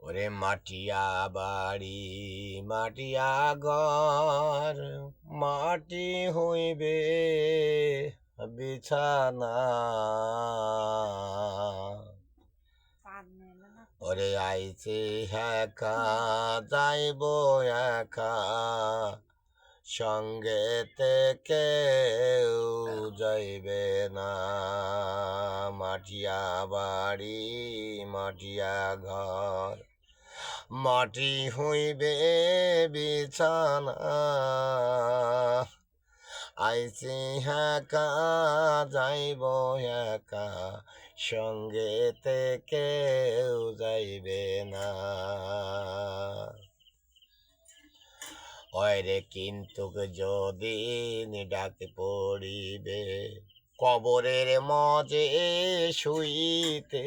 ওরে মাটিয়া বাড়ি মাটিয়া ঘর মাটি হইবে বিছানা ওরে আইছে একা যাইব একা সঙ্গেতে কেউ যাইবে না মাটিয়া বাড়ি মাটিয়া ঘর মাটি হইবে বিছানা আইছি একা যাইব একা সঙ্গেতে কেউ যাইবে না ওরে কিন্তু যদি ডাকে পড়িবে কবরের মজে শুইতে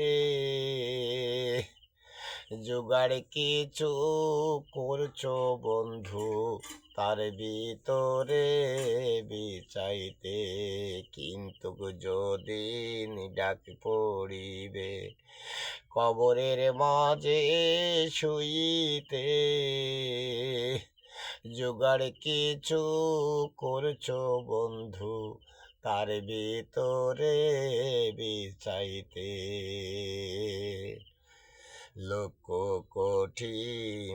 জোগাড় কিছু করছো বন্ধু তার ভিতরে বিচাইতে কিন্তু যদি ডাক পড়িবে কবরের মাঝে শুইতে জোগাড় কিছু করছো বন্ধু তার ভিতরে বিচাইতে লক্ষ কোটি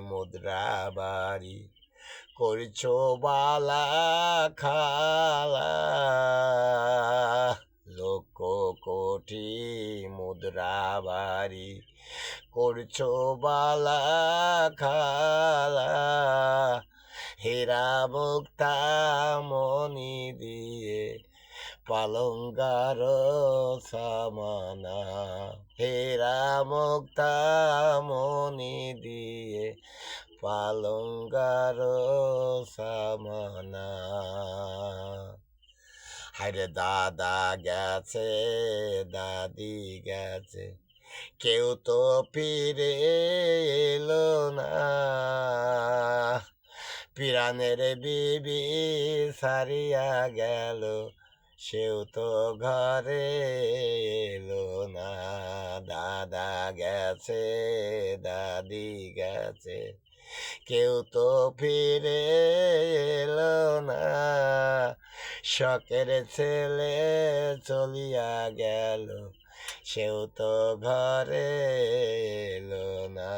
মুদ্রা বাড়ি করছো বালা খালা লক্ষ কোটি মুদ্রা বাড়ি করছো বালা খালা হীরা মুক্তা মনি দিয়ে পালঙ্গার সামানা হীরা মুক্তা মনি দিয়ে পালঙ্গার সামানা হায়রে দাদা গেছে দাদি গেছে কেউ তো ফিরে এলো না পিরানের বিবি সারিয়া গেল সেও তো ঘরে এলো না দাদা গেছে দাদি গেছে কেউ তো ফিরে এলো না শখের ছেলে চলিয়া গেল সেও তো ঘরে এলো না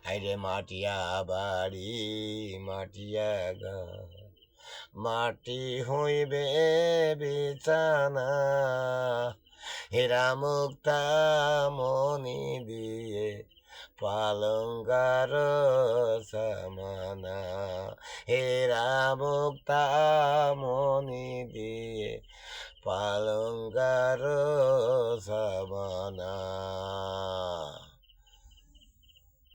আরে মাটিয়া বাড়ি মাটিয়া ঘর মাটি হইবে বিছানা হীরা মুক্তা মনি দিয়ে পালঙ্গার সামানা হীরা মুক্তা মনি দিয়ে পালঙ্গার সামানা